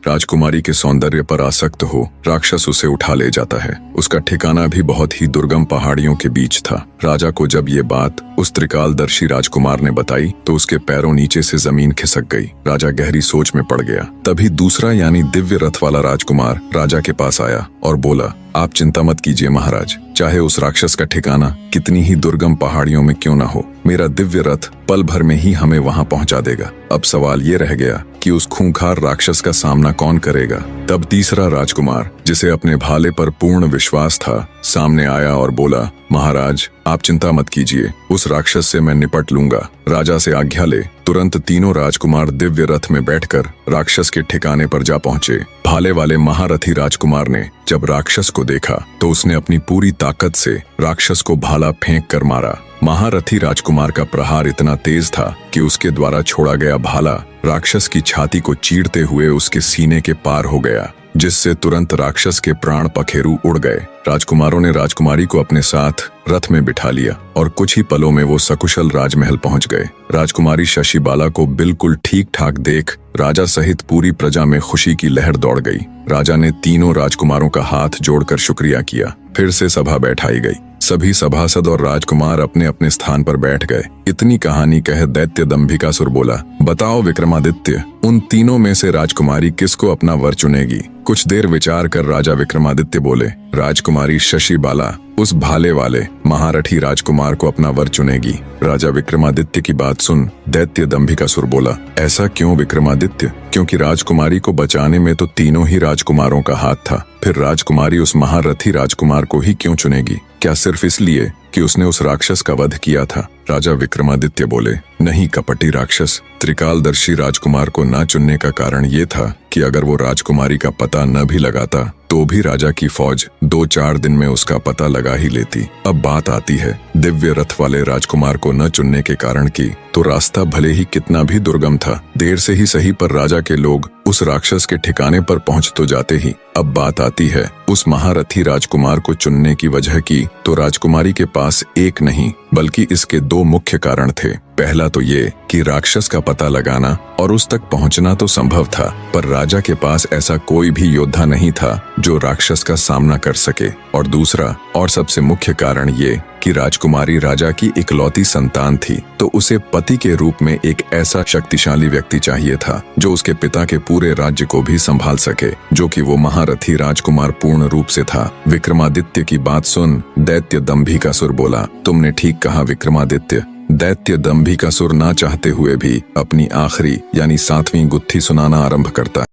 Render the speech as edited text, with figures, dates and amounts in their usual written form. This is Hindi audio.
राजकुमारी के सौंदर्य पर आसक्त हो राक्षस उसे उठा ले जाता है। उसका ठिकाना भी बहुत ही दुर्गम पहाड़ियों के बीच था। राजा को जब ये बात उस त्रिकालदर्शी राजकुमार ने बताई तो उसके पैरों नीचे से जमीन खिसक गई। राजा गहरी सोच में पड़ गया। तभी दूसरा यानी दिव्य रथ वाला राजकुमार राजा के पास आया और बोला, आप चिंता मत कीजिए महाराज, चाहे उस राक्षस का ठिकाना कितनी ही दुर्गम पहाड़ियों में क्यों ना हो, मेरा दिव्य रथ पल भर में ही हमें वहां पहुंचा देगा। अब सवाल ये रह गया कि उस खूंखार राक्षस का सामना कौन करेगा। तब तीसरा राजकुमार, जिसे अपने भाले पर पूर्ण विश्वास था, सामने आया और बोला, महाराज आप चिंता मत कीजिए, उस राक्षस से मैं निपट लूंगा। राजा से आज्ञा ले तुरंत तीनों राजकुमार दिव्य रथ में बैठकर राक्षस के ठिकाने पर जा पहुंचे। भाले वाले महारथी राजकुमार ने जब राक्षस को देखा तो उसने अपनी पूरी ताकत से राक्षस को भाला फेंक कर मारा। महारथी राजकुमार का प्रहार इतना तेज था कि उसके द्वारा छोड़ा गया भाला राक्षस की छाती को चीरते हुए उसके सीने के पार हो गया, जिससे तुरंत राक्षस के प्राण पखेरु उड़ गए। राजकुमारों ने राजकुमारी को अपने साथ रथ में बिठा लिया और कुछ ही पलों में वो सकुशल राजमहल पहुंच गए। राजकुमारी शशिबाला को बिल्कुल ठीक ठाक देख राजा सहित पूरी प्रजा में खुशी की लहर दौड़ गई। राजा ने तीनों राजकुमारों का हाथ जोड़कर शुक्रिया किया। फिर से सभा बैठाई गई। सभी सभासद और राजकुमार अपने अपने स्थान पर बैठ गए। इतनी कहानी कह दैत्य दंभिकासुर बोला, बताओ विक्रमादित्य, उन तीनों में से राजकुमारी किसको अपना वर चुनेगी। कुछ देर विचार कर राजा विक्रमादित्य बोले, राजकुमारी शशिबाला उस भाले वाले महारथी राजकुमार को अपना वर चुनेगी। राजा विक्रमादित्य की बात सुन दैत्य दंभिकासुर बोला, ऐसा क्यों विक्रमादित्य? क्योंकि राजकुमारी को बचाने में तो तीनों ही राजकुमारों का हाथ था, फिर राजकुमारी उस महारथी राजकुमार को ही क्यों चुनेगी? क्या सिर्फ इसलिए कि उसने उस राक्षस का वध किया था? राजा विक्रमादित्य बोले, नहीं कपटी राक्षस, त्रिकालदर्शी राजकुमार को न चुनने का कारण ये था कि अगर वो राजकुमारी का पता न भी लगाता तो भी राजा की फौज 2-4 दिन में उसका पता लगा ही लेती। अब बात आती है दिव्य रथ वाले राजकुमार को न चुनने के कारण की, तो रास्ता भले ही कितना भी दुर्गम था, देर से ही सही पर राजा के लोग उस राक्षस के ठिकाने पर पहुंच तो जाते ही। अब बात आती है उस महारथी राजकुमार को चुनने की वजह की, तो राजकुमारी के पास एक नहीं बल्कि इसके 2 मुख्य कारण थे। पहला तो ये कि राक्षस का पता लगाना और उस तक पहुंचना तो संभव था, पर राजा के पास ऐसा कोई भी योद्धा नहीं था जो राक्षस का सामना कर सके। और दूसरा और सबसे मुख्य कारण ये कि राजकुमारी राजा की इकलौती संतान थी, तो उसे पति के रूप में एक ऐसा शक्तिशाली व्यक्ति चाहिए था जो उसके पिता के पूरे राज्य को भी संभाल सके, जो कि वो महारथी राजकुमार पूर्ण रूप से था। विक्रमादित्य की बात सुन दैत्य दंभिकासुर बोला, तुमने ठीक कहा विक्रमादित्य। दैत्य दंभिकासुर ना चाहते हुए भी अपनी आखिरी यानी 7वीं गुत्थी सुनाना आरंभ करता